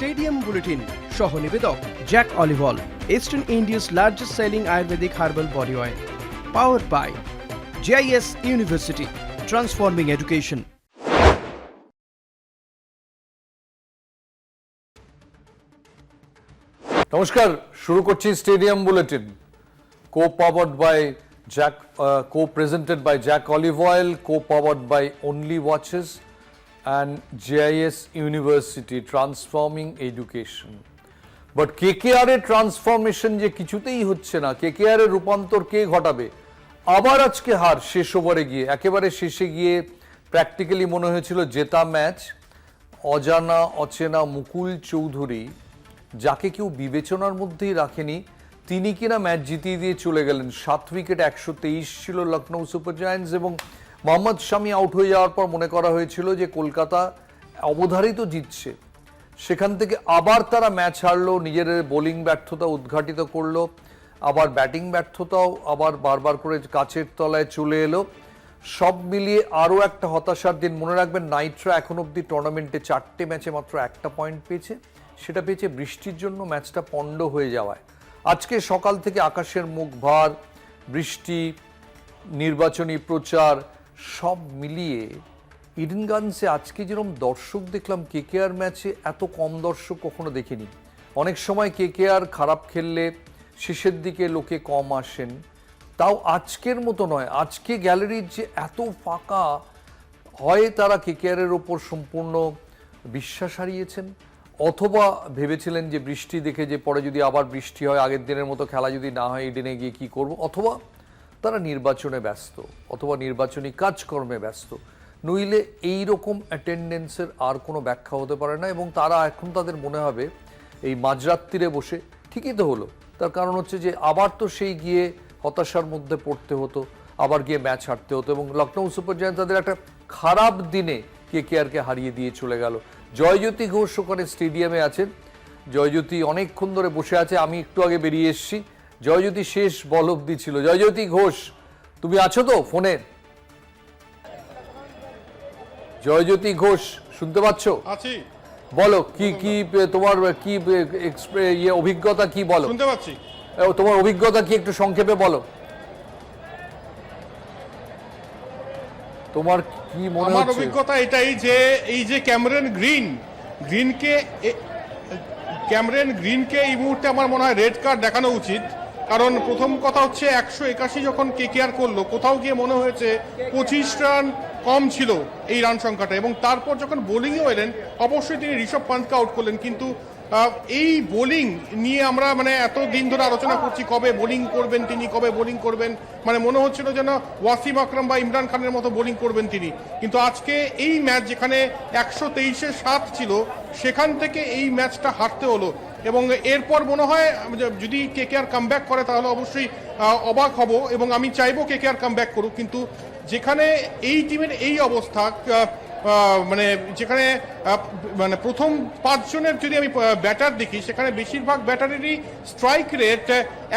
Stadium bulletin সহ নিবেদক Jack অলিভল, eastern India's largest selling Ayurvedic herbal body oil. Powered by JIS University, transforming education. নমস্কার, শুরু করছি stadium bulletin, co-powered by Jack, co-presented by Jack Olive Oil, co-powered by Only Watches and JIS University, transforming education. But KKR এর transformation যে কিছুতেই হচ্ছে না, KKR এর রূপান্তর কে ঘটাবে? আবার আজকে হার শেষ ওভারে গিয়ে, একেবারে শেষে গিয়ে প্র্যাকটিক্যালি মনে হয়েছিল জেতা ম্যাচ। অজানা অচেনা মুকুল চৌধুরী, যাকে কেউ বিবেচনার মধ্যেই রাখেনি, তিনি কিনা ম্যাচ জিতিয়ে দিয়ে চলে গেলেন। 7 উইকেট 123 ছিল লখনৌ সুপার জায়ান্টস, এবং মোহাম্মদ শামি আউট হয়ে যাওয়ার পর মনে করা হয়েছিল যে কলকাতা অবধারিত জিতছে। সেখান থেকে আবার তারা ম্যাচ হারলো, নিজেদের বোলিং ব্যর্থতা উদ্ঘাটিত করলো, আবার ব্যাটিং ব্যর্থতাও আবার বারবার করে কাচের তলায় চলে এলো। সব মিলিয়ে আরও একটা হতাশার দিন। মনে রাখবেন, নাইটরা এখন অব্দি টুর্নামেন্টে 4টে ম্যাচে মাত্র 1টা পয়েন্ট পেয়েছে, সেটা পেয়েছে বৃষ্টির জন্য ম্যাচটা পণ্ড হয়ে যাওয়ায়। আজকে সকাল থেকে আকাশের মুখ ভার, বৃষ্টি, নির্বাচনী প্রচার সব মিলিয়ে ইডেন গার্ডেন্সে আজকে যেরকম দর্শক দেখলাম, KKR ম্যাচে এত কম দর্শক কখনো দেখিনি। অনেক সময় KKR খারাপ খেললে শেষের দিকে লোকে কম আসেন, তাও আজকের মতো নয়। আজকে গ্যালারির যে এত ফাঁকা, হয় তারা KKR এর ওপর সম্পূর্ণ বিশ্বাস হারিয়েছেন, অথবা ভেবেছিলেন যে বৃষ্টি দেখে যে পরে যদি আবার বৃষ্টি হয়, আগের দিনের মতো খেলা যদি না হয় ইডেনে গিয়ে কী করব, অথবা তারা নির্বাচনে ব্যস্ত, অথবা নির্বাচনী কাজকর্মে ব্যস্ত। নইলে এই রকম অ্যাটেন্ডেন্সের আর কোনো ব্যাখ্যা হতে পারে না। এবং তারা এখন তাদের মনে হবে এই মাঝরাত্রিরে বসে ঠিকই তো হলো, তার কারণ হচ্ছে যে আবার তো সেই গিয়ে হতাশার মধ্যে পড়তে হতো, আবার গিয়ে ম্যাচ হারতে হতো। এবং লখনৌ সুপার জায়ান্টস তাদের একটা খারাপ দিনে KKRকে হারিয়ে দিয়ে চলে গেল। জয়জ্যোতি ঘোষ ওখানে স্টেডিয়ামে আছেন, জয়জ্যোতি অনেকক্ষণ ধরে বসে আছে, আমি একটু আগে বেরিয়ে এসেছি। জয়জ্যোতি শেষ বল অবধি ছিল। জয়জ্যোতি ঘোষ, তুমি আছো তো ফোনে? জয়জ্যোতি ঘোষ, শুনতে পাচ্ছ? আছি। বলো, কি কি তোমার কি অভিজ্ঞতা, কি বলো? শুনতে পাচ্ছি। তোমার অভিজ্ঞতা কি একটু সংক্ষেপে বলো। তোমার কি মনে হচ্ছে? আমার অভিজ্ঞতা এটাই যে এই যে ক্যামেরন গ্রিনকে এই মুহূর্তে আমার মনে হয় রেড কার্ড দেখানো উচিত। কারণ প্রথম কথা হচ্ছে 181 যখন KKR করলো, কোথাও গিয়ে মনে হয়েছে 25 রান কম ছিল এই রান সংখ্যাটা, এবং তারপর যখন বোলিংয়েও এলেন, অবশ্যই তিনি ঋষভ পান্তকে আউট করলেন। কিন্তু এই বোলিং নিয়ে আমরা এত দিন ধরে আলোচনা করছি, কবে বোলিং করবেন তিনি, কবে বোলিং করবেন, মনে হচ্ছিল যেন ওয়াসিম আকরাম বা ইমরান খানের মতো বোলিং করবেন তিনি। কিন্তু আজকে এই ম্যাচ যেখানে 123-এ 7 ছিল, সেখান থেকে এই ম্যাচটা হারতে হলো। এবং এরপর মনে হয় যদি KKR কামব্যাক করে তাহলে অবশ্যই অবাক হব, এবং আমি চাইবো KKR কামব্যাক করুক। কিন্তু যেখানে এই টিমের এই অবস্থা, যেখানে প্রথম 5 জনের যদি আমি ব্যাটার দেখি, সেখানে বেশিরভাগ ব্যাটারেরই স্ট্রাইক রেট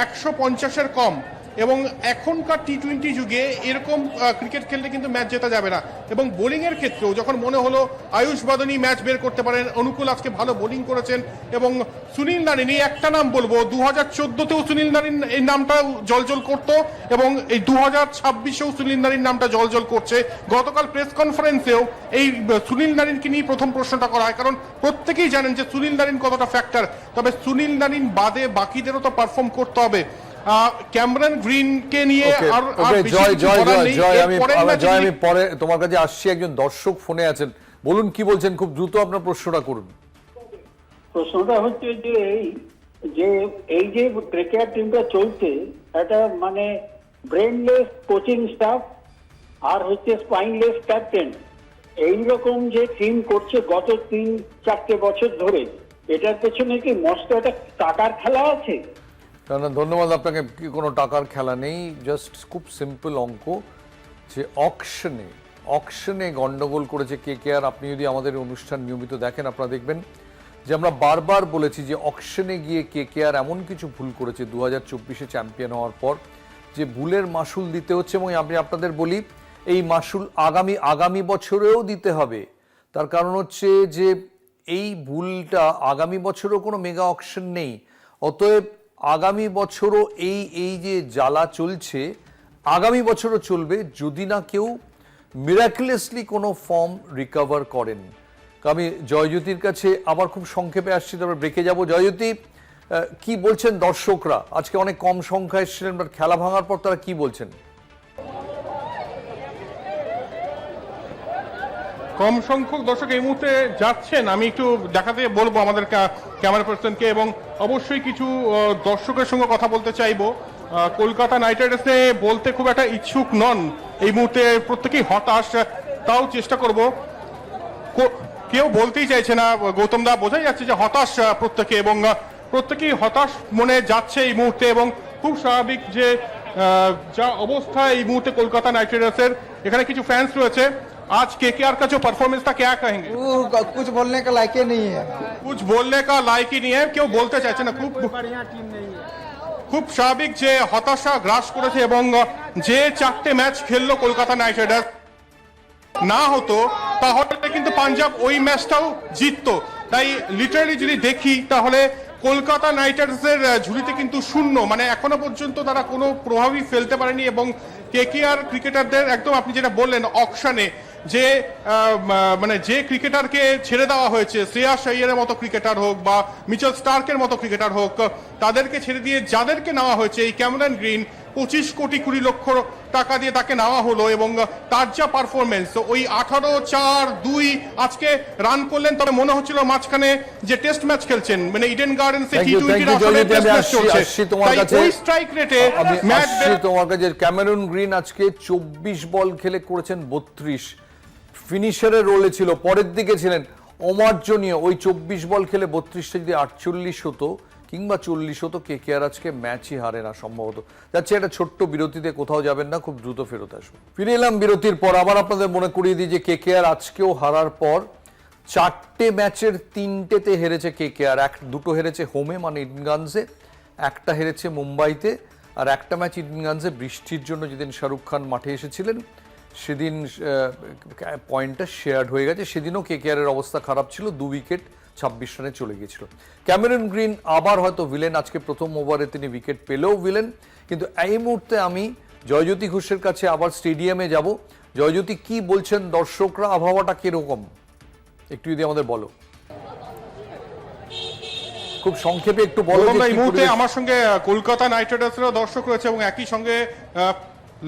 150-এর কম। এবং এখনকার T20 যুগে এরকম ক্রিকেট খেললে কিন্তু ম্যাচ জেতা যাবে না। এবং বোলিংয়ের ক্ষেত্রেও যখন মনে হলো আয়ুষ বাদনী ম্যাচ বের করতে পারেন, অনুকূল আজকে ভালো বোলিং করেছেন, এবং সুনীল নারিন, এই একটা নাম বলবো, 2014-তেও সুনীল নারিন এই নামটা জলজল করতো, এবং এই 2026-এও সুনীল নারিন নামটা জলজল করছে। গতকাল প্রেস কনফারেন্সেও এই সুনীল নারিনকে নিয়ে প্রথম প্রশ্নটা করা হয়, কারণ প্রত্যেকেই জানেন যে সুনীল নারিন কতটা ফ্যাক্টর। তবে সুনীল নারিন বাদে বাকিদেরও তো পারফর্ম করতে হবে। ক্যামেরন গ্রিনকে নিয়ে আমি পরে তোমার কাছে আসছি। একজন দর্শক ফোনে আছেন, বলুন কি বলছেন, খুব দ্রুত আপনার প্রশ্নটা করুন। প্রশ্নটা হচ্ছে যে এই যে KKR টিমটা চলছে, এটা ব্রেনলেস কোচিং স্টাফ আর হচ্ছে স্পাইনলেস ক্যাপ্টেন, এইরকম যে টিম করছে গত 3-4টে বছর ধরে, এটার পেছনে কি মস্ত একটা টাকার খেলা আছে? না, ধন্যবাদ আপনাকে। কোনো টাকার খেলা নেই, জাস্ট খুব সিম্পল অঙ্ক যে অকশনে গন্ডগোল করেছে KKR। আপনি যদি আমাদের অনুষ্ঠান নিয়মিত দেখেন, আপনারা দেখবেন যে আমরা বারবার বলেছি যে অকশনে গিয়ে KKR এমন কিছু ভুল করেছে 2024-এ চ্যাম্পিয়ন হওয়ার পর, যে ভুলের মাসুল দিতে হচ্ছে। এবং আমি আপনাদের বলি, এই মাসুল আগামী বছরেও দিতে হবে। তার কারণ হচ্ছে যে এই ভুলটা আগামী বছরও কোনো মেগা অকশন নেই, অতএব আগামী বছরও এই যে জ্বালা চলছে আগামী বছরও চলবে যদি না কেউ মিরাকুলাসলি কোনো ফর্ম রিকভার করেন। আমি জয়জ্যোতির কাছে আবার খুব সংক্ষেপে আসছি, তারপর ব্রেকে যাব। জয়জ্যোতি, কি বলছেন দর্শকরা? আজকে অনেক কম সংখ্যায় এসেছিলেন, বাট খেলা ভাঙার পর তারা কি বলছেন? কম সংখ্যক দর্শক এই মুহূর্তে যাচ্ছেন, আমি একটু দেখাতে বলবো আমাদের ক্যামেরা পার্সনকে, এবং অবশ্যই কিছু দর্শকের সঙ্গে কথা বলতে চাইবো। কলকাতা নাইট রাইডার্সে বলতে খুব একটা ইচ্ছুক নন এই মুহূর্তে, প্রত্যেকেই হতাশ। তাও চেষ্টা করব, কেউ বলতেই চাইছে না। গৌতম দা, বোঝাই যাচ্ছে যে হতাশ প্রত্যেকে, এবং প্রত্যেকেই হতাশ মনে যাচ্ছে এই মুহূর্তে, এবং খুব স্বাভাবিক যে যা অবস্থা এই মুহূর্তে কলকাতা নাইট রাইডার্সের। এখানে কিছু ফ্যান্স রয়েছে। आज केकेआर का जो परफॉर्मेंस था क्या कहेंगे? कुछ बोलने का लायक ही नहीं है, कुछ बोलने का लायक ही नहीं है, কেউ বলতে চাইছে না। খুব बढ़िया टीम नहीं है। খুব স্বাভাবিক যে হতাশা গ্রাস করেছে, এবং যে 4টে ম্যাচ খেললো কলকাতা নাইট রাইডার্স না হতো তাহলে কিন্তু পাঞ্জাব ওই ম্যাচটাও জিততো। তাই লিটারালি যদি দেখি তাহলে কলকাতা নাইট রাইডার্সের ঝুলিতে কিন্তু শূন্য, মানে এখনো পর্যন্ত তারা কোনো প্রভাবই ফেলতে পারেনি। এবং কেকেআর ক্রিকেটারদের একদম আপনি যেটা বললেন অকশনে যে মানে যে ক্রিকেটারকে ছেড়ে দেওয়া হয়েছে, শ্রেয়াস আইয়ারের মতো ক্রিকেটার হোক বা মিচেল স্টার্কের মতো ক্রিকেটার হোক, তাদেরকে ছেড়ে দিয়ে যাদেরকে নেওয়া হয়েছে, এই ক্যামেরন গ্রিন 25 কোটি 20 লক্ষ টাকা দিয়ে তাকে নেওয়া হলো, এবং তার যা পারফরমেন্স, ওই 18-4-2 আজকে রান করলেন। তবে মনে হচ্ছিল মাঝখানে যে টেস্ট ম্যাচ খেলছেন, মানে ইডেন গার্ডেন্সে টি20 আসলে টেস্ট ম্যাচ চলছে, তাই ওই স্ট্রাইক রেটে ম্যাচ তোমার কাছে ক্যামেরন গ্রিন আজকে 24 বল খেলে করেছেন 32, ফিনিশারের রোলে ছিল, পরের দিকে ছিলেন, অমার্জনীয়। ওই 24 বল খেলে 32টা যদি 48 হতো কিংবা 40 হতো, কেকেআর আজকে ম্যাচই হারে না সম্ভবত। যাচ্ছে একটা ছোট্ট বিরতিতে, কোথাও যাবেন না, খুব দ্রুত ফেরত আসবো। ফিরে এলাম বিরতির পর। আবার আপনাদের মনে করিয়ে দিই যে কেকেআর আজকেও হারার পর 4টে ম্যাচের 3টেতে হেরেছে কেকেআর। দুটো হেরেছে হোমে মানে ইডেন গার্ডেন্সে, একটা হেরেছে মুম্বাইতে, আর একটা ম্যাচ ইডেন গার্ডেন্সে বৃষ্টির জন্য যেদিন শাহরুখ খান মাঠে এসেছিলেন সেদিন পয়েন্টটা শেয়ার্ড হয়ে গেছে। সেদিনও কেকেআরের অবস্থা খারাপ ছিল, 2 উইকেট 26 রানে চলে গিয়েছিল। ক্যামেরন গ্রিন আবার হয়তো ভিলেন, আজকে প্রথম ওভারে তিনি উইকেট পেলেও ভিলেন। কিন্তু এই মুহূর্তে আমি জয়জ্যোতি ঘোষের কাছে আবার স্টেডিয়ামে যাব। জয়জ্যোতি, কি বলছেন দর্শকরা, আবহাওয়াটা কিরকম একটু যদি আমাদের বলো, খুব সংক্ষেপে একটু বলো। এই মুহূর্তে আমার সঙ্গে কলকাতা নাইট রাইডার্সেরও দর্শক রয়েছে, এবং একই সঙ্গে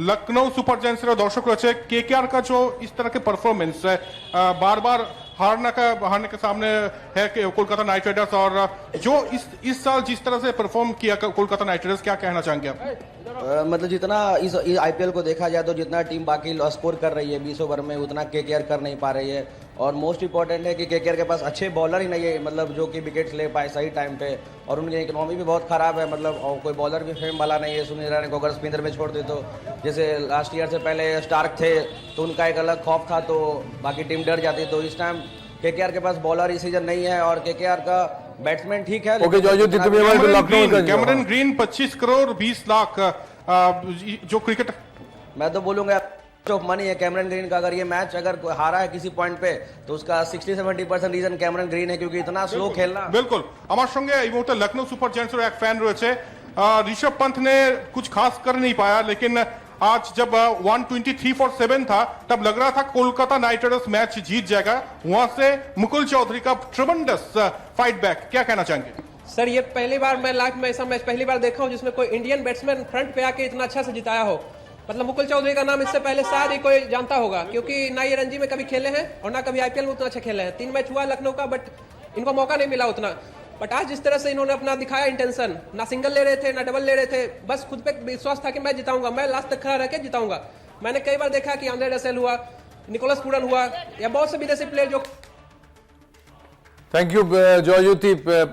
लखनऊ सुपर जायंट्स दर्शक रहे। केकेआर का जो इस तरह के परफॉर्मेंस है, बार बार हारने के सामने है कोलकाता नाइट राइडर्स, और जो इस साल जिस तरह से परफॉर्म किया कोलकाता नाइट राइडर्स, क्या कहना चाहेंगे आप? मतलब जितना इस आईपीएल को देखा जाए तो जितना टीम बाकी स्कोर कर रही है 20 ओवर में, उतना केकेआर कर नहीं पा रही है। और मोस्ट इंपॉर्टेंट है कि केकेआर के पास अच्छे बॉलर ही नहीं है, मतलब जो कि विकेट्स ले पाए सही टाइम पे, और उनकी इकोनॉमी भी बहुत खराब है, मतलब कोई बॉलर भी फेम वाला नहीं है। सुनील राणे को अगर स्पिनर में छोड़ दे तो, जैसे लास्ट ईयर से पहले स्टार्क थे तो उनका एक अलग खौफ था, तो बाकी टीम डर जाती। तो इस टाइम केकेआर के पास बॉलर इस सीजन नहीं है, और केकेआर का बैट्समैन ठीक है। Okay Jayjyoti, Cameron Green 25 crore 20 lakh जो क्रिकेट, मैं तो बोलूंगा ऑफ मनी है कैमरन ग्रीन का। अगर ये मैच अगर हारा है किसी पॉइंट पे तो उसका 60-70% रीजन कैमरन ग्रीन है, क्योंकि इतना स्लो खेलना। बिल्कुल আমার সঙ্গে এই মুহূর্তে লখনऊ সুপার জায়ান্টসের এক ফ্যান রয়েছে। ऋषभ पंत ने कुछ खास कर नहीं पाया, लेकिन आज जब 123 for 7 था तब लग रहा था कोलकाता नाइट राइडर्स मैच जीत जाएगा। वहां से मुकुल चौधरी का ट्रेमेंडस फाइट बैक, क्या कहना चाहेंगे? सर, ये पहली बार मैं लाइफ में ऐसा मैच पहली बार देखा हूं जिसमें कोई इंडियन बैट्समैन फ्रंट पे आके इतना अच्छा से जिताया हो। मतलब मुकुल चौधरी का नाम इससे पहले शायद ही कोई जानता होगा, क्योंकि ना ये रणजी में कभी खेले हैं और ना कभी आईपीएल में उतना अच्छा खेले हैं। 3 मैच हुआ लखनऊ का, बट इनको मौका नहीं मिला उतना। बट आज जिस तरह से इन्होंने अपना दिखाया इंटेंशन, ना सिंगल ले रहे थे ना डबल ले रहे थे, बस खुद पे विश्वास था कि मैं जिताऊंगा, मैं लास्ट तक खड़ा रह के जिताऊंगा। मैंने कई बार देखा कि आंद्रे रसेल हुआ, निकोलस पूरन हुआ, या बहुत से विदेशी प्लेयर जो। Thank you Joyjyoti.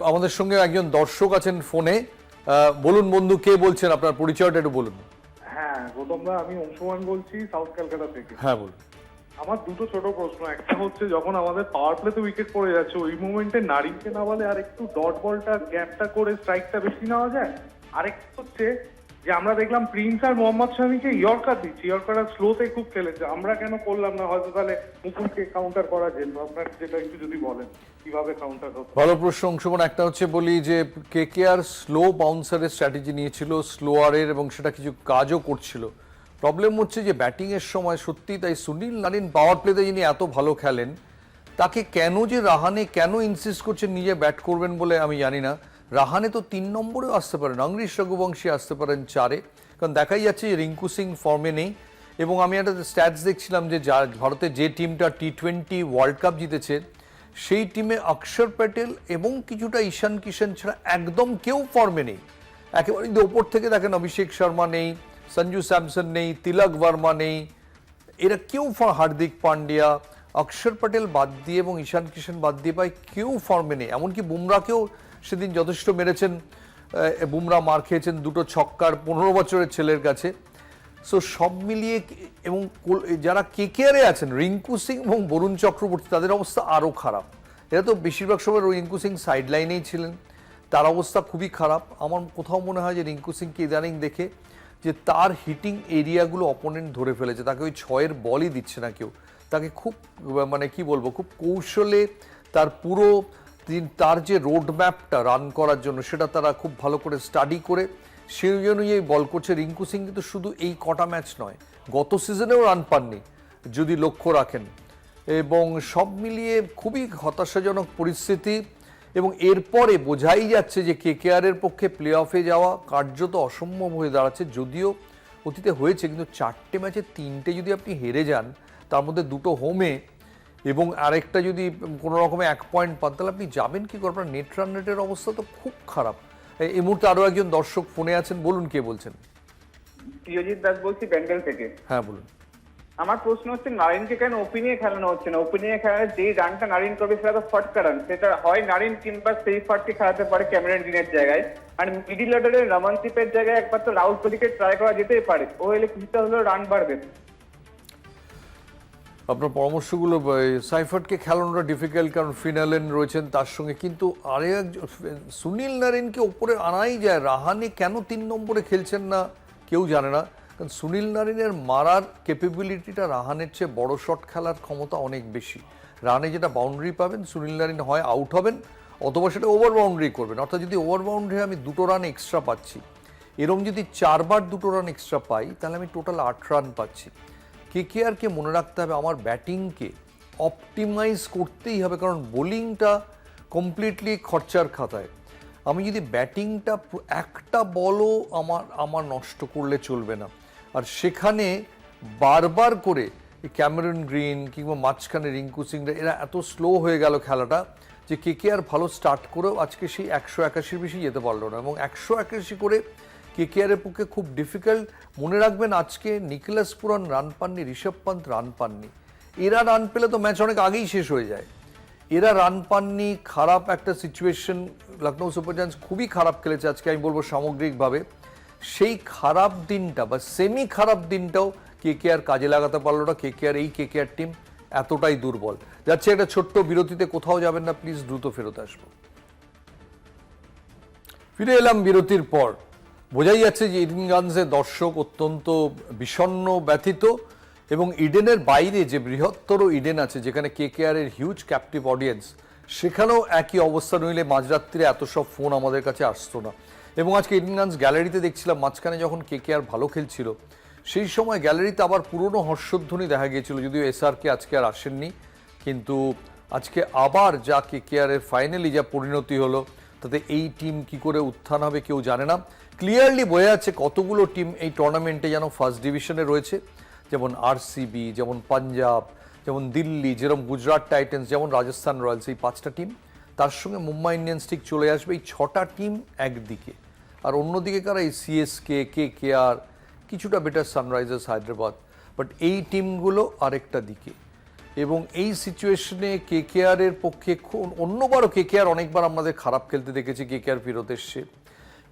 আমাদের সঙ্গে একজন দর্শক আছেন ফোনে, বলুন বন্ধু, কে বলছেন, আপনার পরিচয়টা একটু বলুন। হ্যাঁ গৌতমদা, আমি অংশুমান বলছি সাউথ কলকাতা থেকে। হ্যাঁ বলুন। আমার দুটো ছোট প্রশ্ন। একটা হচ্ছে, যখন আমাদের পাওয়ার প্লেতে উইকেট পড়ে যাচ্ছে ওই মুভমেন্টে নারিনকে না বলে আর একটু ডট বলটা গ্যাপটা করে স্ট্রাইকটা বেশি নেওয়া যায়? আরেকটা হচ্ছে যে আমরা দেখলাম প্রিন্স আর মোহাম্মদ শামিকে ইয়র্কার দিচ্ছে, ইয়র্কার আর স্লোতে খুব খেলেছে, আমরা কেন করলাম না? হয়তো তাহলে মুকুলকে কাউন্টার করা যেত। আপনার যেটা একটু যদি বলেন কিভাবে কাউন্টার হতো। ভালো প্রশ্ন অংশমান। একটা হচ্ছে বলি যে কেকেআর স্লো বাউন্সারের স্ট্র্যাটেজি নিয়েছিল, স্লোয়ারের, এবং সেটা কিছু কাজও করছিল। প্রবলেম হচ্ছে যে ব্যাটিংয়ের সময় সত্যি তাই সুনীল নারিন পাওয়ার প্লেতে যিনি এত ভালো খেলেন, তাকে কেন যে রাহানে কেন ইনসিস্ট করছেন নিজে ব্যাট করবেন বলে আমি জানি না। রাহানে তো 3 নম্বরেও আসতে পারেন, অংরিশ রঘুবংশী আসতে পারেন 4-এ, কারণ দেখাই যাচ্ছে যে রিঙ্কু সিং ফর্মে নেই। এবং আমি একটা স্ট্যাটস দেখছিলাম যে ভারতের যে টিমটা টি20 ওয়ার্ল্ড কাপ জিতেছে সেই টিমে অক্ষর প্যাটেল এবং কিছুটা ঈশান কিষান ছাড়া একদম কেউ ফর্মে নেই। একেবারে যদি ওপর থেকে দেখেন, অভিষেক শর্মা নেই, সঞ্জু স্যামসন নেই, তিলক ভার্মা নেই, এরা কেউ, হার্দিক পান্ডিয়া, অক্ষর প্যাটেল বাদ দিয়ে এবং ঈশান কিষান বাদ দিয়ে পাই কেউ ফর্মে নেই। এমনকি বুমরাকেও সেদিন যথেষ্ট মেরেছেন, বুমরা মার খেয়েছেন 2টো ছক্কার 15 বছরের ছেলের কাছে। সো সব মিলিয়ে এবং যারা কেকেআরে আছেন, রিঙ্কু সিং এবং বরুণ চক্রবর্তী, তাদের অবস্থা আরও খারাপ। এরা তো বেশিরভাগ সময় রিঙ্কু সিং সাইড লাইনেই ছিলেন, তার অবস্থা খুবই খারাপ। আমার কোথাও মনে হয় যে রিঙ্কু সিংকে ইদানিং দেখে যে তার হিটিং এরিয়াগুলো অপোনেন্ট ধরে ফেলেছে, তাকে ওই 6-এর বলই দিচ্ছে না কেউ, তাকে খুব মানে কি বলবো, খুব কৌশলে তার পুরো তার যে রোড ম্যাপটা রান করার জন্য সেটা তারা খুব ভালো করে স্টাডি করে সেই অনুযায়ী বল করছে। রিঙ্কু সিং কিন্তু শুধু এই কটা ম্যাচ নয়, গত সিজনেও রান পাননি যদি লক্ষ্য রাখেন। এবং সব মিলিয়ে খুবই হতাশাজনক পরিস্থিতি। এবং এরপরে বোঝাই যাচ্ছে যে কেকেআরের পক্ষে প্লে অফে যাওয়া কার্যত অসম্ভব হয়ে দাঁড়াচ্ছে। যদিও অতীতে হয়েছে, কিন্তু 4টে ম্যাচে 3টে যদি আপনি হেরে যান, তার মধ্যে 2টো হোমে এবং আরেকটা যদি কোনো রকমে 1 পয়েন্ট পান, তাহলে আপনি যাবেন কি করে? আপনার নেট রান রেটের অবস্থা তো খুব খারাপ। এই মুহূর্তে আরও একজন দর্শক ফোনে আছেন, বলুন কে বলছেন? প্রিয়জিৎ দাস বলছি বেঙ্গল থেকে। হ্যাঁ বলুন। আমার প্রশ্ন হচ্ছে, নারিনকে কেন ওপেনিংয়ে খেলানো হচ্ছে না? ওপেনিংয়ে খেলালে যেই রানটা নারিন করবে সেটা তো ফটকা রান, সেটা হয় নারিন কিংবা সেই ফাটকে খেলাতে পারে ক্যামেরন গ্রিনের জায়গায়। আর মিডিল অর্ডারে রমনদীপের জায়গায় একবার তো রাহুল কোহলিকে ট্রাই করা যেতেই পারে, ও এলে কিছুটা হলেও রান বাড়বে। আপনার পরামর্শগুলো, সাইফার্টকে খেলানোটা ডিফিকাল্ট, কারণ ফিনালেন রয়েছেন তার সঙ্গে, কিন্তু আরে সুনীল নারিনকে ওপরে আনাই যায়। রাহানে কেন 3 নম্বরে খেলছেন না কেউ জানে না, কারণ সুনীল নারিনের মারার ক্যাপেবিলিটিটা রাহানের চেয়ে বড় শট খেলার ক্ষমতা অনেক বেশি। রানে যেটা বাউন্ডারি পাবেন, সুনীল নারিন হয় আউট হবেন অথবা সেটা ওভার বাউন্ডারি করবেন। অর্থাৎ যদি ওভার বাউন্ডারি আমি 2টো রান এক্সট্রা পাচ্ছি, এরকম যদি 4বার 2টো রান এক্সট্রা পাই, তাহলে আমি টোটাল 8 রান পাচ্ছি। কেকেআরকে মনে রাখতে হবে আমার ব্যাটিংকে অপটিমাইজ করতেই হবে, কারণ বোলিংটা কমপ্লিটলি খরচার খাতায়। আমি যদি ব্যাটিংটা একটা বলও আমার নষ্ট করলে চলবে না। আর সেখানে বারবার করে ক্যামেরন গ্রিন কিংবা মাঝখানে রিঙ্কু সিংরা এরা এত স্লো হয়ে গেল খেলাটা, যে কেকেআর ভালো স্টার্ট করেও আজকে সেই 181-র বেশি যেতে পারলো না। এবং 181 করে কেকেআরের পক্ষে খুব ডিফিকাল্ট। মনে রাখবেন, আজকে নিকোলাস পুরান রান পাননি, ঋষভ পান্ত রান পাননি। এরা রান পেলে তো ম্যাচ অনেক আগেই শেষ হয়ে যায়। এরা রান পাননি, খারাপ একটা সিচুয়েশন। লখনৌ সুপার জায়ান্টস খুবই খারাপ খেলেছে আজকে, আমি বলবো সামগ্রিকভাবে। সেই খারাপ দিনটা বা সেমি খারাপ দিনটাও কেকেআর কাজে লাগাতে পারলো না। এই কেকেআর টিম এতটাই দুর্বল। যাচ্ছে একটা ছোট্ট বিরতিতে, কোথাও যাবেন না প্লিজ, দ্রুত ফেরত আসবো। ফিরে এলাম বিরতির পর। বোঝাই যাচ্ছে যে ইডেন গার্ডেন্সের দর্শক অত্যন্ত বিষণ্ণ, ব্যথিত। এবং ইডেনের বাইরে যে বৃহত্তর ইডেন আছে, যেখানে কেকেআরের হিউজ ক্যাপটিভ অডিয়েন্স, সেখানেও একই অবস্থা নইলে মাঝরাত্রিরে এত সব ফোন আমাদের কাছে আসতো না। এবং আজকে ইডেন গার্ডেন্স গ্যালারিতে দেখছিলাম, মাঝখানে যখন কেকেআর ভালো খেলছিল সেই সময় গ্যালারিতে আবার পুরনো হর্ষধ্বনি দেখা গিয়েছিল। যদিও এসআরকে আজকে আর আসেননি, কিন্তু আজকে আবার যা কেকেআরের ফাইনালি যা পরিণতি হলো, তাতে এই টিম কি করে উত্থান হবে কেউ জানে না। ক্লিয়ারলি বোঝা যাচ্ছে কতগুলো টিম এই টুর্নামেন্টে যেন ফার্স্ট ডিভিশনে রয়েছে, যেমন আরসিবি, যেমন পাঞ্জাব, যেমন দিল্লি, যেরকম গুজরাট টাইটান্স, যেমন রাজস্থান রয়্যালস, এই 5টা টিম। তার সঙ্গে মুম্বাই ইন্ডিয়ান্স ঠিক চলে আসবে। এই 6টা টিম একদিকে, আর অন্যদিকে কারা? এই সিএসকে, কেকেআর, কিছুটা বেটার সানরাইজার্স হায়দ্রাবাদ, বাট এই টিমগুলো আরেকটা দিকে। এবং এই সিচুয়েশনে কেকেআরের পক্ষে, অন্যবারও কেকেআর অনেকবার আমাদের খারাপ খেলতে দেখেছি, কেকেআর ফেরত এসছে,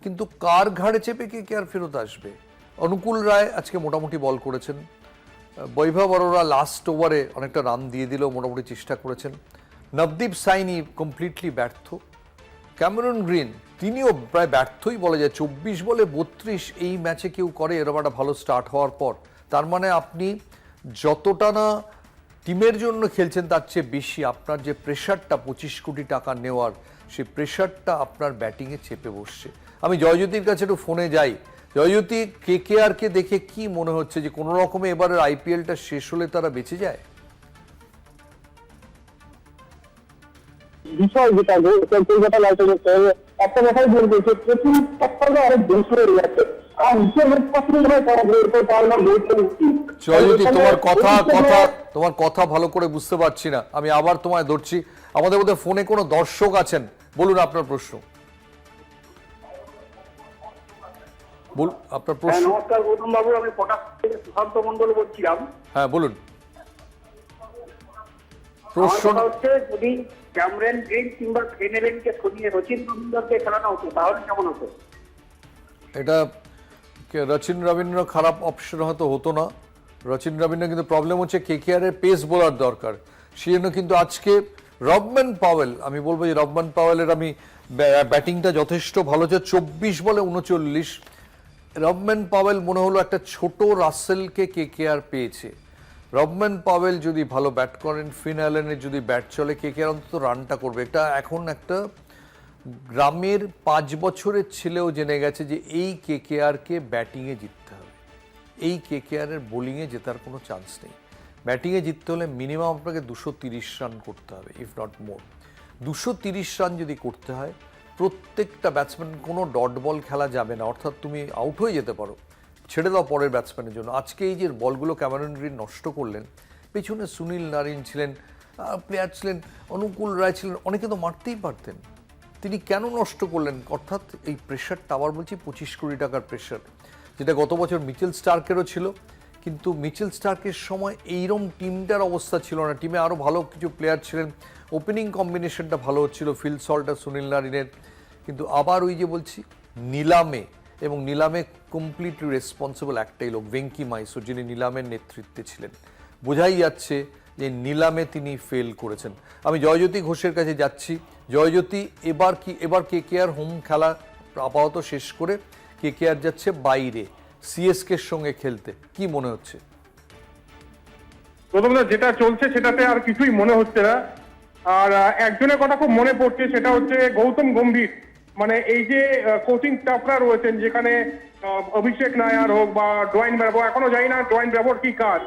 কিন্তু কার ঘাড়ে চেপে কেকেআর ফেরত আসবে? অনুকূল রায় আজকে মোটামুটি বল করেছেন, বৈভব অরোরা লাস্ট ওভারে অনেকটা রান দিয়ে দিলেও মোটামুটি চেষ্টা করেছেন, নবদীপ সাইনি কমপ্লিটলি ব্যর্থ, ক্যামেরন গ্রিন তিনিও প্রায় ব্যর্থই বলা যায়। 24 বলে 32 এই ম্যাচে কেউ করে এরকম একটা ভালো স্টার্ট হওয়ার পর। তার মানে আপনি যতটা না টিমের জন্য খেলছেন তার চেয়ে বেশি আপনার যে প্রেশারটা 25 কোটি টাকা নেওয়ার, সেই প্রেশারটা আপনার ব্যাটিংয়ে চেপে বসছে। আমি জয়জ্যোতির কাছে একটু ফোনে যাই। জয়জ্যোতি, কেকেআরকে দেখে কি মনে হচ্ছে যে কোনো রকমে এবারের আইপিএলটা শেষ হলে তারা বেঁচে যায়? বিষয় যেটা কলকাতা লাইট একটা কথাই বলবো যে প্রথম সপ্তাহে অনেক বেশি হয়ে যাচ্ছে। আর জয়জ্যোতি, তোমার কথা ভালো করে বুঝতে পারছি না, আমি আবার তোমায় ধরছি। আমাদের মধ্যে ফোনে কোনো দর্শক আছেন, বলুন আপনার প্রশ্ন। আপনার প্রশ্ন। নমস্কার গৌতম বাবু, আমি পটাশ থেকে সুশান্ত মন্ডল বলছিলাম। হ্যাঁ বলুন। প্রশ্ন হচ্ছে, যদি ক্যামেরন গ্রিন কিংবা ফেনেলেনকে সরিয়ে রচিন রবীন্দ্রকে খেলানো হতো তাহলে কেমন হতো? এটা রচিন রবীন্দ্র খারাপ অপশন হয়তো হতো না। রচিন রবীন্দ্র কিন্তু প্রবলেম হচ্ছে কেকেআর এর পেস বোলার দরকার, সেই জন্য কিন্তু আজকে রবম্যান পাওয়েল, আমি বলবো যে রবম্যান পাওয়েলের আমি ব্যাটিংটা যথেষ্ট ভালো হচ্ছে। 24 বলে 39 রবম্যান পাওয়েল মনে হলো একটা ছোট রাসেলকে কেকেআর পেয়েছে। রবম্যান পাওয়েল যদি ভালো ব্যাট করেন, ফিন অ্যালেনের যদি ব্যাট চলে, কেকেআর অন্তত রানটা করবে। এটা এখন একটা গ্রামের 5 বছরের ছেলেও জেনে গেছে যে এই কেকেআরকে ব্যাটিংয়ে জিততে হবে, এই কেকেআরের বোলিংয়ে জেতার কোনো চান্স নেই। ব্যাটিংয়ে জিততে হলে মিনিমাম আপনাকে 230 রান করতে হবে, ইফ নট মোর। 230 রান যদি করতে হয়, প্রত্যেকটা ব্যাটসম্যান, কোনো ডট বল খেলা যাবে না, অর্থাৎ তুমি আউট হয়ে যেতে পারো, ছেড়ে দাও পরের ব্যাটসম্যানের জন্য। আজকে এই যে বলগুলো ক্যামেরন গ্রিন নষ্ট করলেন, পেছনে সুনীল নারিন ছিলেন, প্লেয়ার ছিলেন, অনুকূল রায় ছিলেন, অনেকে তো মারতেই পারতেন, তিনি কেন নষ্ট করলেন? অর্থাৎ এই প্রেশারটা, আবার বলছি 25 কোটি টাকার প্রেশার, যেটা গত বছর মিচেল স্টার্কেরও ছিল, কিন্তু মিচেল স্টার্কের সময় এইরকম টিমটার অবস্থা ছিল না। টিমে আরও ভালো কিছু প্লেয়ার ছিলেন, ওপেনিং কম্বিনেশনটা ভালো হচ্ছিল ফিল সল্ট আর সুনীল নারিনের। কিন্তু আবার ওই যে বলছি নিলামে, এবং নিলামে কমপ্লিটলি রেসপন্সিবল একটাই লোক, ভেঙ্কি মাইসো, যিনি নিলামের নেতৃত্বে ছিলেন। বোঝাই যাচ্ছে যে নিলামে তিনি ফেল করেছেন। আমি জয়জ্যোতি ঘোষের কাছে যাচ্ছি। জয়জ্যোতি, এবার কেকেআর হোম খেলা আপাতত শেষ করে কেকেআর যাচ্ছে বাইরে সিএসকে এর সঙ্গে খেলতে, কি মনে হচ্ছে? প্রথমত যেটা চলছে সেটাতে আর কিছুই মনে হচ্ছে না। আর একজনের কথা খুব মনে পড়ছে, সেটা হচ্ছে গৌতম গম্ভীর। মানে এই যে কোচিং স্টাফরা রয়েছেন, যেখানে অভিষেক নায়ার হোক বা ডোয়াইন ব্রাভো, এখনো জানি না ডোয়াইন ব্রাভোর কি কাজ,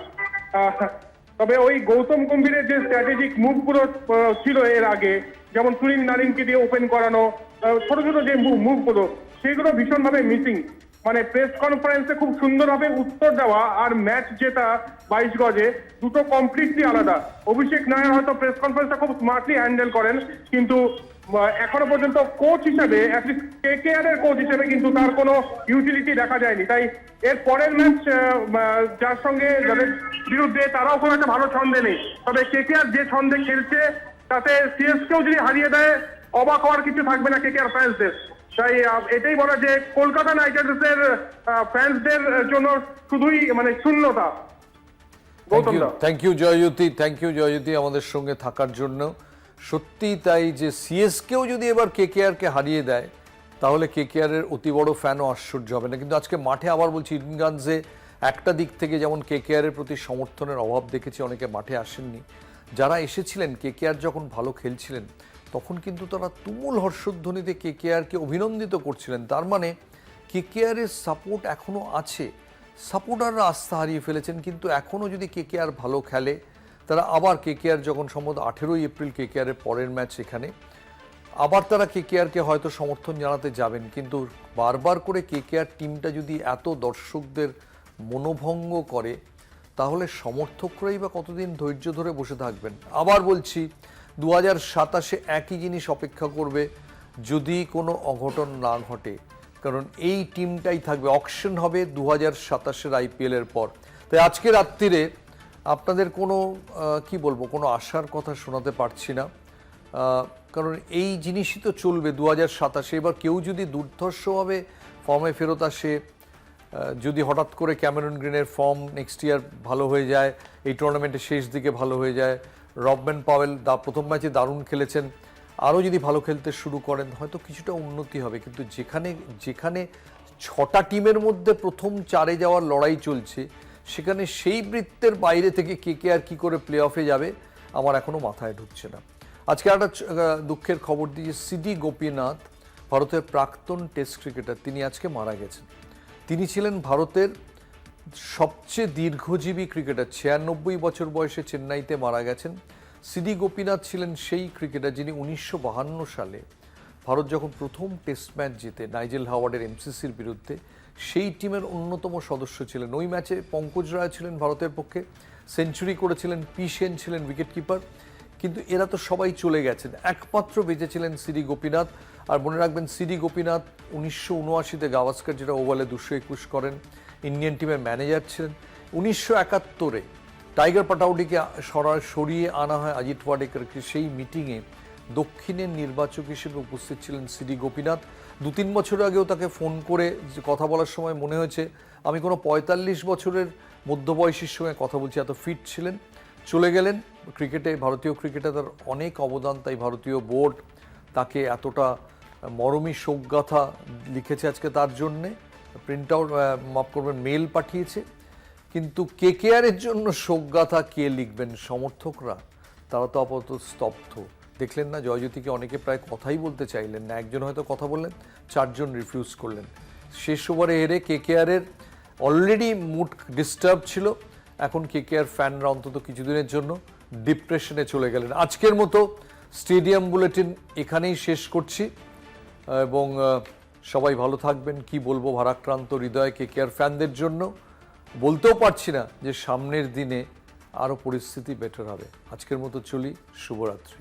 তবে ওই গৌতম গম্ভীরের যে স্ট্র্যাটেজিক মুভগুলো ছিল এর আগে, যেমন সুনীল নারিনকে দিয়ে ওপেন করানো, ছোট ছোট যে মুভগুলো, সেগুলো ভীষণভাবে মিসিং। মানে প্রেস কনফারেন্সে খুব সুন্দরভাবে উত্তর দেওয়া আর ম্যাচ জেতা 22 গজে দুটো কমপ্লিটলি আলাদা। অভিষেক নায়ার হয়তো প্রেস কনফারেন্সটা খুব স্মার্টলি হ্যান্ডেল করেন, কিন্তু এখনো পর্যন্ত কোচ হিসেবে, অ্যাটলিস্ট কেকেআর এর কোচ হিসেবে কিন্তু তার কোনো ইউটিলিটি দেখা যায়নি। তাই এর পরের ম্যাচ যার সঙ্গে, যাদের বিরুদ্ধে, তারাও খুব একটা ভালো ছন্দে নেই। তবে কেকেআর যে ছন্দে খেলছে তাতে সিএসকেও যদি হারিয়ে দেয়, অবাক হওয়ার কিছু থাকবে না কেকেআর ফ্যান্সদের। তাই এটাই বলা যে কলকাতা নাইট রাইডার্সের ফ্যান্সদের জন্য শুধুই মানে শূন্যতা। থ্যাংক ইউ জয়জ্যোতি আমাদের সঙ্গে থাকার জন্য। সত্যি তাই যে সিএসকেও যদি এবার কেকেআরকে হারিয়ে দেয়, তাহলে কেকেআর এর অতি বড় ফ্যানও আশ্চর্য হবে না। কিন্তু আজকে মাঠে আবার বলছি, ইডেনগানজে একটা দিক থেকে যেমন কেকেআর এর প্রতি সমর্থনের অভাব দেখেছি, অনেকে মাঠে আসেননি। যারা এসেছিলেন কেকেআর যখন ভালো খেলছিলেন, তখন কিন্তু তারা তুমুল হর্ষধ্বনিতে কেকেআরকে অভিনন্দিত করছিলেন। তার মানে কেকেআর এর সাপোর্ট এখনও আছে, সাপোর্টাররা আস্থা হারিয়ে ফেলেছেন। কিন্তু এখনও যদি কেকেআর ভালো খেলে, তারা আবার কেকেআর যখন সম্ভবত 18ই এপ্রিল কেকেআর এর পরের ম্যাচ, এখানে আবার তারা কেকেআরকে হয়তো সমর্থন জানাতে যাবেন। কিন্তু বারবার করে কেকেআর টিমটা যদি এত দর্শকদের মনোভঙ্গ করে, তাহলে সমর্থকরাই বা কতদিন ধৈর্য ধরে বসে থাকবেন? আবার বলছি, 2027-এ একই জিনিস অপেক্ষা করবে যদি কোনো অঘটন না ঘটে, কারণ এই টিমটাই থাকবে। অকশন হবে 2027-এর আইপিএলের পর। তাই আজকে রাত্রিরে আপনাদের কোনো কি বলবো, কোনো আশার কথা শোনাতে পারছি না, কারণ এই জিনিসই তো চলবে 2027-এ। এবার কেউ যদি দুর্ধর্ষভাবে ফর্মে ফেরত আসে, যদি হঠাৎ করে ক্যামেরন গ্রিনের ফর্ম নেক্সট ইয়ার ভালো হয়ে যায়, এই টুর্নামেন্টের শেষ দিকে ভালো হয়ে যায়, রবম্যান পাওয়েল প্রথম ম্যাচে দারুণ খেলেছেন, আরও যদি ভালো খেলতে শুরু করেন হয়তো কিছুটা উন্নতি হবে, কিন্তু যেখানে যেখানে 6টা টিমের মধ্যে প্রথম 4-এ যাওয়ার লড়াই চলছে, সেখানে সেই বৃত্তের বাইরে থেকে কেকেআর কি করে প্লে অফে যাবে আমার এখনো মাথায় ঢুকছে না। আজকে একটা দুঃখের খবর দিয়ে সিডি গোপীনাথ, ভারতের প্রাক্তন টেস্ট ক্রিকেটার, তিনি আজকে মারা গেছেন। তিনি ছিলেন ভারতের সবচেয়ে দীর্ঘজীবী ক্রিকেটার, 96 বছর বয়সে চেন্নাইতে মারা গেছেন। সিডি গোপীনাথ ছিলেন সেই ক্রিকেটার যিনি 1952 সালে ভারত যখন প্রথম টেস্ট ম্যাচ জিতে নাইজেল হাওয়ার্ডের এমসিসির বিরুদ্ধে, সেই টিমের অন্যতম সদস্য ছিলেন। ওই ম্যাচে পঙ্কজ রায় ছিলেন ভারতের পক্ষে, সেঞ্চুরি করেছিলেন, পি সেন ছিলেন উইকেট কিপার। কিন্তু এরা তো সবাই চলে গেছেন, একমাত্র বেঁচে ছিলেন সিডি গোপীনাথ। আর মনে রাখবেন, সিডি গোপীনাথ 1979-তে গাভাস্কার যেটা ওভালে 221 করেন, ইন্ডিয়ান টিমের ম্যানেজার ছিলেন। 1971-এ টাইগার পাটাউডিকে সরিয়ে আনা হয় অজিত ওয়াডেকারকে। সেই মিটিংয়ে দক্ষিণের নির্বাচক হিসেবে উপস্থিত ছিলেন সিডি গোপীনাথ। 2-3 বছর আগেও তাকে ফোন করে কথা বলার সময় মনে হয়েছে আমি কোনো 45 বছরের মধ্যবয়সীর সঙ্গে কথা বলছি, এত ফিট ছিলেন। চলে গেলেন। ক্রিকেটে, ভারতীয় ক্রিকেটে তার অনেক অবদান, তাই ভারতীয় বোর্ড তাকে এতটা মরমী শোকগাথা লিখেছে আজকে তার জন্যে, প্রিন্ট আউট মাফ করবেন মেল পাঠিয়েছে। কিন্তু কেকেআরের জন্য শোকগাথা কে লিখবেন? সমর্থকরা, তারা তো আপাতত স্তব্ধ। দেখলেন না, জয়জ্যোতিকে অনেকে প্রায় কথাই বলতে চাইলেন না, একজন হয়তো কথা বললেন, 4 জন রিফিউজ করলেন। শেষ ওভারে হেরে কেকেআরের অলরেডি মুড ডিস্টার্ব ছিল, এখন কেকেআর ফ্যানরা অন্তত কিছুদিনের জন্য ডিপ্রেশনে চলে গেলেন। আজকের মতো স্টেডিয়াম বুলেটিন এখানেই শেষ করছি, এবং সবাই ভালো থাকবেন। কি বলবো ভারাক্রান্ত হৃদয় কেকেআর ফ্যানদের জন্য, বলতেও পারছি না যে সামনের দিনে আরও পরিস্থিতি বেটার হবে। আজকের মতো চলি, শুভরাত্রি।